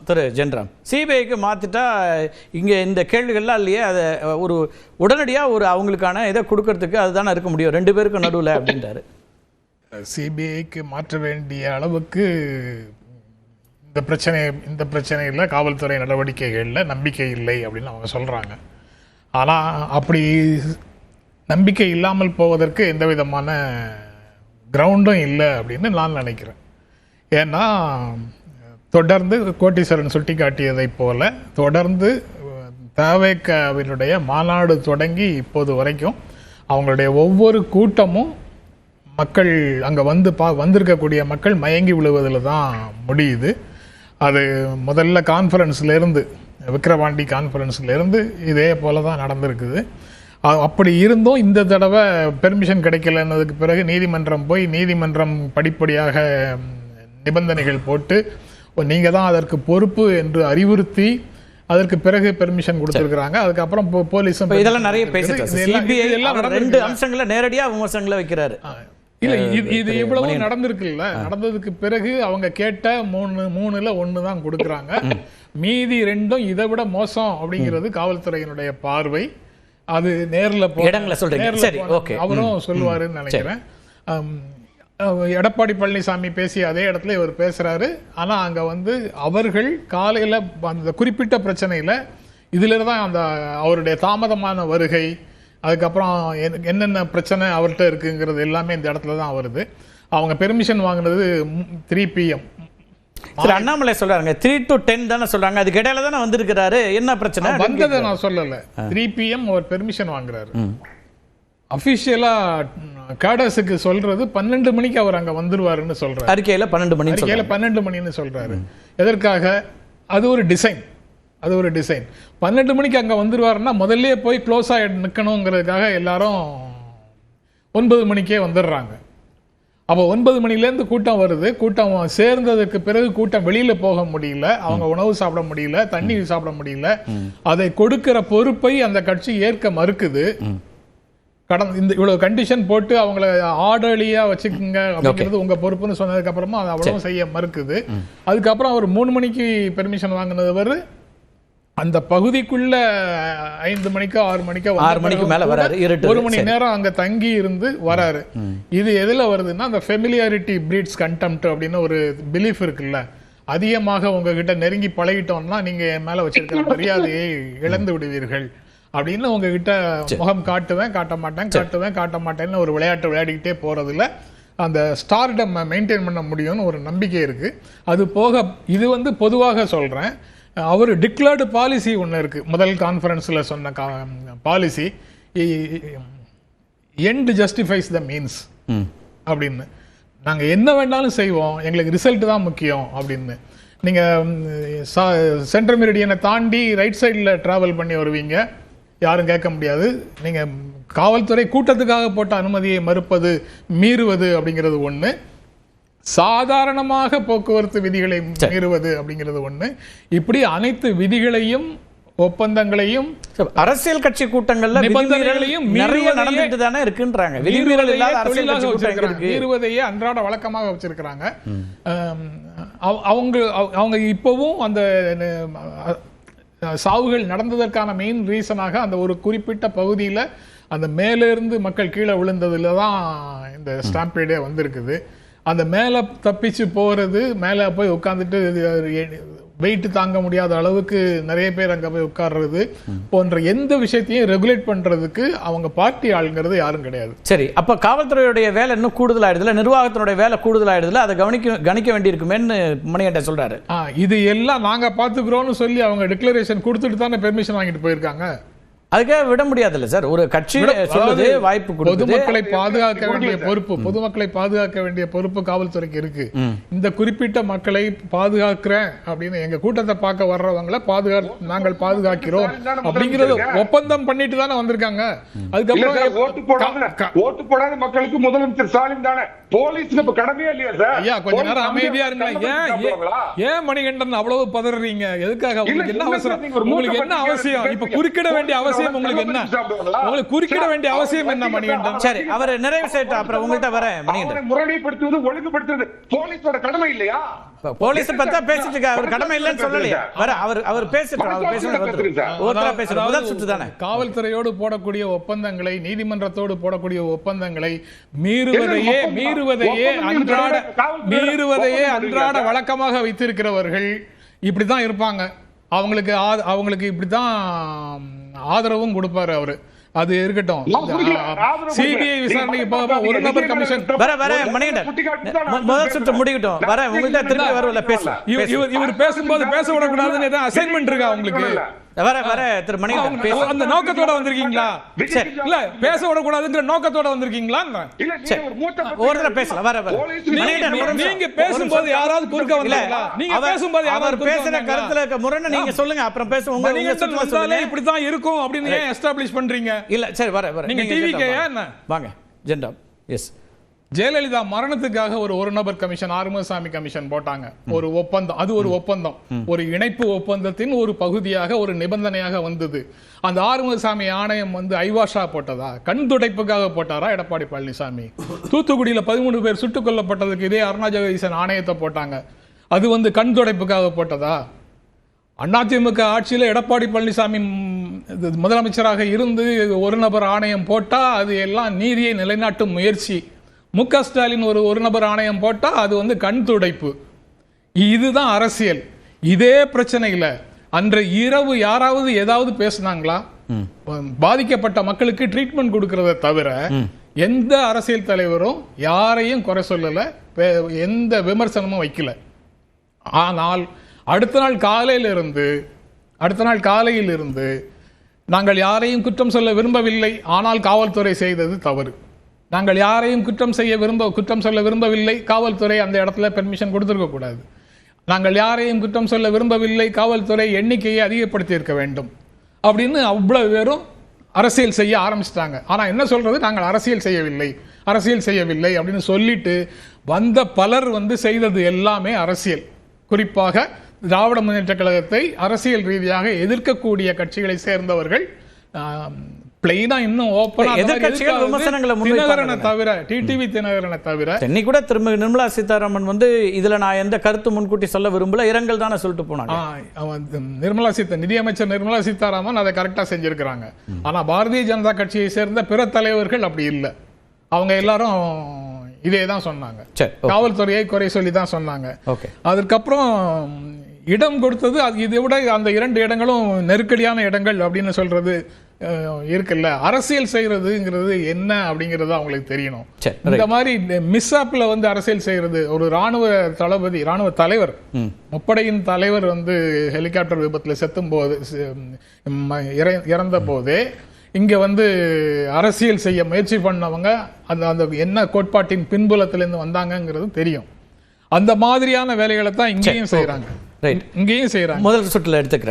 திரு ஜென்ராம், சிபிஐக்கு மாற்றிட்டா இங்கே இந்த கேள்விகள்லாம் இல்லையே, அதை ஒரு உடனடியாக ஒரு அவங்களுக்கான இதை கொடுக்கறதுக்கு அதுதானே இருக்க முடியும் 2 பேருக்கும் நடுவில் அப்படின்றாரு. சிபிஐக்கு மாற்ற வேண்டிய அளவுக்கு இந்த பிரச்சனையில் காவல்துறை நடவடிக்கைகளில் நம்பிக்கை இல்லை அப்படின்னு அவங்க சொல்கிறாங்க. ஆனால் அப்படி நம்பிக்கை இல்லாமல் போவதற்கு எந்த விதமான கிரவுண்டும் இல்லை அப்படின்னு நான் நினைக்கிறேன். ஏன்னா தொடர்ந்து கோட்டீஸ்வரன் சுட்டி காட்டியதைப் போல தொடர்ந்து தவேகாவினுடைய மாநாடு தொடங்கி இப்போது வரைக்கும் அவங்களுடைய ஒவ்வொரு கூட்டமும் மக்கள் அங்கே வந்திருக்கக்கூடிய மக்கள் மயங்கி விழுவதில் தான் முடியுது. அது முதல்ல கான்ஃபரன்ஸ்லேருந்து விக்கிரவாண்டி கான்ஃபரன்ஸ்லேருந்து இதே போல தான் நடந்திருக்குது. அப்படி இருந்தும் இந்த தடவை பெர்மிஷன் கிடைக்கலன்னதுக்கு பிறகு நீதிமன்றம் படிப்படியாக நிபந்தனைகள் போட்டு நீங்கள் தான் அதற்கு பொறுப்பு என்று அறிவுறுத்தி அதற்கு பிறகு பெர்மிஷன் கொடுத்துருக்காங்க. அதுக்கப்புறம் போலீஸும் இதெல்லாம் நிறைய பேசிட்டு 2 அம்சங்களை நேரடியாக விமர்சனங்களை வைக்கிறாரு. இல்ல இது இவ்வளவு நடந்திருக்குல்ல, நடந்ததுக்கு பிறகு அவங்க கேட்ட 3ல் 1 தான் கொடுக்குறாங்க. மீதி 2 இதை விட மோசம் அப்படிங்கிறது காவல்துறையினுடைய பார்வை. அது நேரில் அவரும் சொல்லுவாருன்னு நினைக்கிறேன். எடப்பாடி பழனிசாமி பேசிய அதே இடத்துல இவர் பேசுறாரு. ஆனா அங்க அவர்கள் காலையில அந்த குறிப்பிட்ட பிரச்சனையில இதுல தான் அந்த அவருடைய தாமதமான வருகை, அதுக்கப்புறம் என்னென்ன பிரச்சனை அவர்கிட்ட இருக்குங்கிறது எல்லாமே இந்த இடத்துல தான் வருது. அவங்க பெர்மிஷன் வாங்கினது 3 PM. அண்ணாமலை சொல்றாங்க 3 to 10 தானே சொல்றாங்க. அதுக்கு இடையில தானே வந்திருக்கிறாரு. என்ன பிரச்சனை வந்ததை நான் சொல்லல. 3 PM அவர் பெர்மிஷன் வாங்குறாரு. அபிஷியலா காடஸுக்கு சொல்றது 12 மணிக்கு அவர் அங்க வந்துருவாருன்னு சொல்றாரு. அறிக்கையில 12 மணின்னு சொல்றாரு. எதற்காக? அது ஒரு டிசைன். 12 மணிக்கு அங்க வந்துருவாருன்னா முதல்ல போய் க்ளோஸ் ஆகி நிற்கணுங்கிறதுக்காக எல்லாரும் 9 மணிக்கே வந்துடுறாங்க. அப்போ 9 மணிலேருந்து கூட்டம் வருது. கூட்டம் சேர்ந்ததுக்கு பிறகு கூட்டம் வெளியில போக முடியல, அவங்க உணவு சாப்பிட முடியல, தண்ணீர் சாப்பிட முடியல. அதை கொடுக்கிற பொறுப்பை அந்த கட்சி ஏற்க மறுக்குது. இந்த இவ்வளவு கண்டிஷன் போட்டு அவங்கள ஆர்டர்லியா வச்சுக்கோங்க அப்படிங்கிறது உங்க பொறுப்புன்னு சொன்னதுக்கு அப்புறமா அதை அவ்வளவு செய்ய மறுக்குது. அதுக்கப்புறம் அவர் 3 மணிக்கு பெர்மிஷன் வாங்கினது அந்த பகுதிக்குள்ள 5 மணிக்கோ 6 மணிக்கு மேல வராரு. 1 மணி நேரம் அங்க தங்கி இருந்து வராரு. இது எதுல வருதுன்னா அந்த ஃபெமிலியாரிட்டி பிரீட்ஸ் கண்டெம்ப்ட் அப்படின்னு ஒரு பிலீஃப் இருக்குல்ல. அதிகமாக உங்ககிட்ட நெருங்கி பழகிட்டோம்னா நீங்க என் மேல வச்சிருக்கிற மரியாதையை இழந்து விடுவீர்கள் அப்படின்னு உங்ககிட்ட முகம் காட்ட மாட்டேன்னு ஒரு விளையாட்டு விளையாடிக்கிட்டே போறதுல அந்த ஸ்டார்டம் மெயின்டைன் பண்ண முடியும்னு ஒரு நம்பிக்கை இருக்கு. அது போக இது பொதுவாக சொல்றேன், அவர் டிக்ளேர்டு பாலிசி ஒன்று இருக்கு. முதல் கான்ஃபரன்ஸ்ல சொன்ன policy end justifies the means அப்படின்னு. நாங்க என்ன வேணாலும் செய்வோம், எங்களுக்கு ரிசல்ட் தான் முக்கியம் அப்படின்னு. நீங்க சென்ட்ரல் மெரிடியனை தாண்டி ரைட் சைடில் டிராவல் பண்ணி வருவீங்க, யாரும் கேட்க முடியாது. நீங்க காவல்துறை கூட்டத்துக்காக போட்ட அனுமதியை மறுப்பது, மீறுவது அப்படிங்கிறது ஒண்ணு. சாதாரணமாக போக்குவரத்து விதிகளை மீறுவது அப்படிங்கிறது ஒண்ணு. இப்படி அனைத்து விதிகளையும் ஒப்பந்தங்களையும் அரசியல் கட்சி கூட்டங்கள்ல நிபந்தனைகளையும் நிறைய நடந்துட்டு தானே இருக்குன்றாங்க. விதிமீறல் இல்லாத அரசியல் கட்சி கூட்டங்கள் மீறுவதையே அன்றாட வழக்கமாக வச்சிருக்கிறாங்க. அவங்க இப்பவும் அந்த சாவுகள் நடந்ததற்கான மெயின் ரீசனாக அந்த ஒரு குறிப்பிட்ட பகுதியில் அந்த மேலிருந்து மக்கள் கீழே விழுந்ததுல தான் இந்த ஸ்டாம்பேடே வந்திருக்குது. அந்த மேலே தப்பிச்சு போகிறது, மேலே போய் உட்காந்துட்டு வெயிட் தாங்க முடியாத அளவுக்கு நிறைய பேர் அங்கே போய் உட்கார்றது போன்ற எந்த விஷயத்தையும் ரெகுலேட் பண்றதுக்கு அவங்க பார்ட்டி ஆளுங்கிறது யாரும் கிடையாது. சரி, அப்ப காவல்துறையுடைய வேலை இன்னும் கூடுதலாயிடுதுல, நிர்வாகத்தினுடைய வேலை கூடுதலாயிடுதுல, அதை கவனிக்க வேண்டியிருக்குமேன்னு மணிகண்ட சொல்றாரு. இது எல்லாம் நாங்க பாத்துக்கிறோம்னு சொல்லி அவங்க டிக்ளரேஷன் கொடுத்துட்டு தானே பெர்மிஷன் வாங்கிட்டு போயிருக்காங்க. அதுக்காக விட முடியாதுல்ல சார். ஒரு கட்சி சொல்லுது, வாய்ப்பு பொதுமக்களை பாதுகாக்க வேண்டிய பொறுப்பு காவல்துறைக்கு இருக்கு. இந்த குறிப்பிட்ட மக்களை பாதுகாக்கிறேன் அப்படின்னு எங்க கூட்டத்தை பார்க்க வர்றவங்களை நாங்கள் பாதுகாக்கிறோம் அப்படிங்கறது ஒப்பந்தம் பண்ணிட்டு தானே வந்திருக்காங்க. அதுக்கப்புறம் ஓட்டு போடாத மக்களுக்கு முதலமைச்சர் ஸ்டாலின் தானே போலீஸ் கடமையே இல்லையா சார்? ஐயா கொஞ்ச நேரம் அமைதியா இருங்க. ஏன் மணிகண்டன் அவ்வளவு பதறீங்க? எதுக்காக? உங்களுக்கு என்ன அவசரம்? உங்களுக்கு என்ன அவசியம்? இப்ப குறுக்கிட வேண்டிய அவசியம் உங்களுக்கு என்ன? உங்களுக்கு குறுக்கிட வேண்டிய அவசியம் என்ன மணிகண்டன்? சரி, அவர் நிறைவு செய்யட்டும், அப்புறம் உங்கள்கிட்ட வரேன். மணிகண்டன் முறைப்படுத்துவது ஒழுங்குபடுத்துவது போலீஸோட கடமை இல்லையா? போலீஸ் பத்தா பேசிட்டு இருக்க அவர் கடமை இல்லைன்னு சொல்லலையா வர அவர் பேசிட்டு ஒருத்தரா பேசுற முதல் சுற்று தானே. காவல்துறையோடு போடக்கூடிய ஒப்பந்தங்களை, நீதிமன்றத்தோடு போடக்கூடிய ஒப்பந்தங்களை மீறுவதையே அன்றாட வழக்கமாக வைத்திருக்கிறவர்கள் இப்படிதான் இருப்பாங்க. அவங்களுக்கு இப்படிதான் ஆதரவும் கொடுப்பாரு அவரு. அது இருக்கட்டும். சிபிஐ விசாரணைக்கு போக ஒரு நபர் கமிஷன் முதல் சுற்று முடிக்கட்டும். வர உங்கள்கிட்ட திரும்பி வரல பேசலாம். இவர் பேசும்போது பேச விடக்கூடாதுன்னு ஏதாவது அசைன்மெண்ட் இருக்கா உங்களுக்கு? வர திரு மணிகண்டன் அந்த நோக்கத்தோட வந்திருக்கீங்களா? இல்ல பேச விடக்கூடாதுங்கிற நோக்கத்தோட வந்திருக்கீங்களா? ஒரு பேசலாம். வர நீங்க பேசும்போது யாராவது குறுக்க வந்தாங்களா? நீங்க பேசும்போது அவர் பேசுற கருத்துல முரண் நீங்க சொல்லுங்க, அப்புறம் பேசுவோம். இப்படித்தான் இருக்கும் அப்படின்னு ஏன் எஸ்டாப்லிஷ் பண்றீங்க? இல்ல சரி வர நீங்க டிவிகேயா என்ன? வாங்க ஜெண்டா. எஸ், ஜெயலலிதா மரணத்துக்காக ஒரு நபர் கமிஷன், ஆறுமுகசாமி கமிஷன் போட்டாங்க. ஒரு ஒப்பந்தம், அது ஒரு ஒப்பந்தம், ஒரு இணைப்பு ஒப்பந்தத்தின் ஒரு பகுதியாக, ஒரு நிபந்தனையாக வந்தது. அந்த ஆறுமுகசாமி ஆணையம் ஐவாஷா போட்டதா, கண் துடைப்புக்காக போட்டாரா எடப்பாடி பழனிசாமி? தூத்துக்குடியில 13 பேர் சுட்டுக் கொல்லப்பட்டதுக்கு இதே அருணா ஜெகதீசன் ஆணையத்தை போட்டாங்க. அது கண் துடைப்புக்காக போட்டதா? அதிமுக ஆட்சியில் எடப்பாடி பழனிசாமி முதலமைச்சராக இருந்து ஒரு நபர் ஆணையம் போட்டா அது எல்லாம் நீதியை நிலைநாட்டும் முயற்சி. முக ஸ்டாலின் ஒரு நபர் ஆணையம் போட்டா அது கண் துடைப்பு. இதுதான் அரசியல். இதே பிரச்சனையில அன்று இரவு யாராவது ஏதாவது பேசினாங்களா? பாதிக்கப்பட்ட மக்களுக்கு ட்ரீட்மெண்ட் கொடுக்கறத தவிர எந்த அரசியல் தலைவரும் யாரையும் குறை சொல்லல, எந்த விமர்சனமும் வைக்கல. ஆனால் அடுத்த நாள் காலையில் இருந்து நாங்கள் யாரையும் குற்றம் சொல்ல விரும்பவில்லை, ஆனால் காவல்துறை செய்தது தவறு. நாங்கள் யாரையும் குற்றம் சொல்ல விரும்பவில்லை, காவல்துறை அந்த இடத்துல பெர்மிஷன் கொடுத்திருக்க கூடாது. நாங்கள் யாரையும் குற்றம் சொல்ல விரும்பவில்லை, காவல்துறை எண்ணிக்கையை அதிகப்படுத்தி இருக்க வேண்டும் அப்படின்னு அவ்வளவு பேரும் அரசியல் செய்ய ஆரம்பிச்சிட்டாங்க. ஆனா என்ன சொல்றது, நாங்கள் அரசியல் செய்யவில்லை அப்படின்னு சொல்லிட்டு வந்த பலர் செய்தது எல்லாமே அரசியல். குறிப்பாக திராவிட முன்னேற்ற கழகத்தை அரசியல் ரீதியாக எதிர்க்கக்கூடிய கட்சிகளை சேர்ந்தவர்கள் பிளைனா இன்னும் ஓபனா எதிர்க்கட்சிகள் விமர்சனங்களை முன்வைப்பாங்க தவிர, டிடிவி தினகரனை தவிர. இன்னைக்கு கூட திரும்ப நிர்மலா சீதாராமன் இதுல நான் எந்த கருத்து முன்கூட்டி சொல்ல விரும்பல, இரங்கல் தானே சொல்லிட்டு போனாங்க. நிதியமைச்சர் நிர்மலா சீதாராமன் அதை கரெக்டா செஞ்சிருக்கிறாங்க. ஆனா பாரதிய ஜனதா கட்சியை சேர்ந்த பிற தலைவர்கள் அப்படி இல்லை. அவங்க எல்லாரும் இதே தான் சொன்னாங்க, காவல்துறையை குறை சொல்லி தான் சொன்னாங்க. அதுக்கப்புறம் இடம் கொடுத்தது இதை விட அந்த 2 இடங்களும் நெருக்கடியான இடங்கள் அப்படின்னு சொல்றது இருக்குல்ல. அரசியல் செய்யறதுங்கிறது என்ன அப்படிங்கறது அவங்களுக்கு தெரியணும். இந்த மாதிரி மிஸ்ஆப்ல அரசியல் செய்யறது, ஒரு ராணுவ தளபதி, ராணுவ தலைவர், முப்படையின் தலைவர் ஹெலிகாப்டர் விபத்துல செத்தும் போது, இறந்த போதே இங்க அரசியல் செய்ய முயற்சி பண்ணவங்க அந்த என்ன கோட்பாட்டின் பின்புலத்திலிருந்து வந்தாங்கிறது தெரியும். அந்த மாதிரியான வேலைகளை தான் இங்கேயும் செய்யறாங்க. முதல் சுற்றுல எடுத்துக்கிறேன்.